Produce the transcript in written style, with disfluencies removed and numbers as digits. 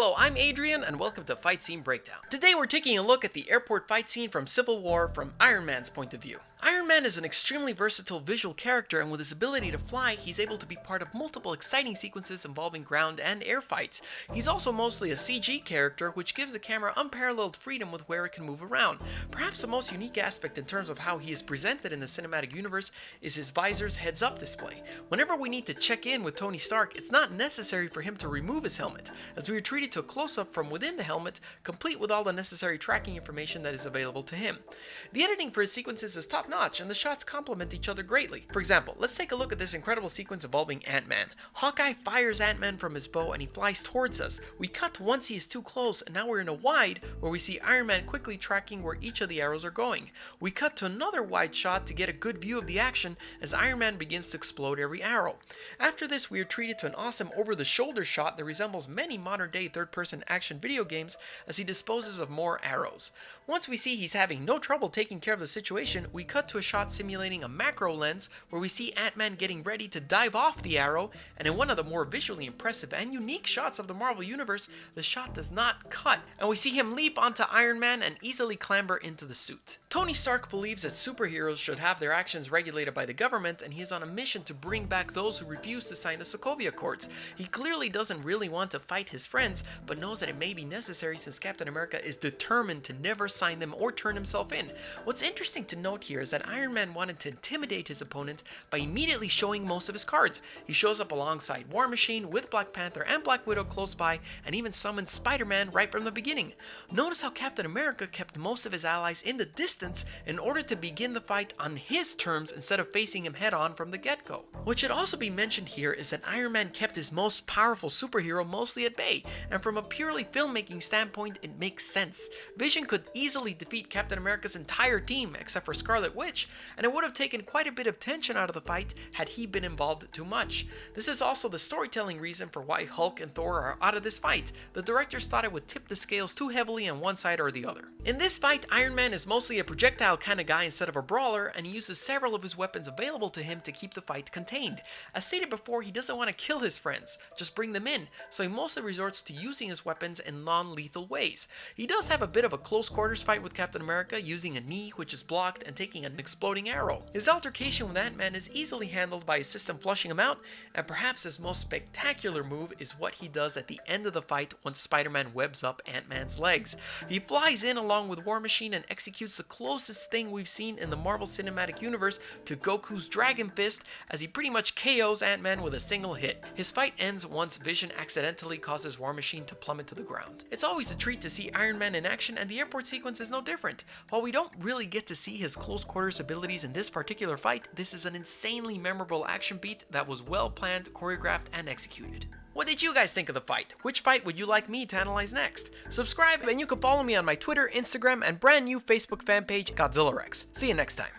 Hello, I'm Adrian, and welcome to Fight Scene Breakdown. Today we're taking a look at the airport fight scene from Civil War from Iron Man's point of view. Iron Man is an extremely versatile visual character, and with his ability to fly, he's able to be part of multiple exciting sequences involving ground and air fights. He's also mostly a CG character, which gives the camera unparalleled freedom with where it can move around. Perhaps the most unique aspect in terms of how he is presented in the cinematic universe is his visor's heads-up display. Whenever we need to check in with Tony Stark, it's not necessary for him to remove his helmet, as we are treated to a close-up from within the helmet, complete with all the necessary tracking information that is available to him. The editing for his sequences is top-notch, and the shots complement each other greatly. For example, let's take a look at this incredible sequence involving Ant-Man. Hawkeye fires Ant-Man from his bow and he flies towards us. We cut once he is too close, and now we're in a wide where we see Iron Man quickly tracking where each of the arrows are going. We cut to another wide shot to get a good view of the action as Iron Man begins to explode every arrow. After this, we are treated to an awesome over-the-shoulder shot that resembles many modern-day third-person action video games as he disposes of more arrows. Once we see he's having no trouble taking care of the situation, we cut to a shot simulating a macro lens where we see Ant-Man getting ready to dive off the arrow, and in one of the more visually impressive and unique shots of the Marvel Universe, the shot does not cut, and we see him leap onto Iron Man and easily clamber into the suit. Tony Stark believes that superheroes should have their actions regulated by the government, and he is on a mission to bring back those who refuse to sign the Sokovia Accords. He clearly doesn't really want to fight his friends, but knows that it may be necessary since Captain America is determined to never sign them or turn himself in. What's interesting to note here is that Iron Man wanted to intimidate his opponent by immediately showing most of his cards. He shows up alongside War Machine with Black Panther and Black Widow close by, and even summoned Spider-Man right from the beginning. Notice how Captain America kept most of his allies in the distance in order to begin the fight on his terms instead of facing him head-on from the get-go. What should also be mentioned here is that Iron Man kept his most powerful superhero mostly at bay, and from a purely filmmaking standpoint, it makes sense. Vision could easily defeat Captain America's entire team except for Scarlet Witch, and it would have taken quite a bit of tension out of the fight had he been involved too much. This is also the storytelling reason for why Hulk and Thor are out of this fight. The directors thought it would tip the scales too heavily on one side or the other. In this fight, Iron Man is mostly a projectile kind of guy instead of a brawler, and he uses several of his weapons available to him to keep the fight contained. As stated before, he doesn't want to kill his friends, just bring them in, so he mostly resorts to using his weapons in non-lethal ways. He does have a bit of a close quarters fight with Captain America, using a knee which is blocked and taking an exploding arrow. His altercation with Ant-Man is easily handled by his system flushing him out, and perhaps his most spectacular move is what he does at the end of the fight once Spider-Man webs up Ant-Man's legs. He flies in along with War Machine and executes the closest thing we've seen in the Marvel Cinematic Universe to Goku's Dragon Fist, as he pretty much KOs Ant-Man with a single hit. His fight ends once Vision accidentally causes War Machine to plummet to the ground. It's always a treat to see Iron Man in action, and the airport sequence is no different. While we don't really get to see his close quarters abilities in this particular fight, this is an insanely memorable action beat that was well planned, choreographed, and executed. What did you guys think of the fight? Which fight would you like me to analyze next? Subscribe, and you can follow me on my Twitter, Instagram, and brand new Facebook fan page, Godzillarex. See you next time.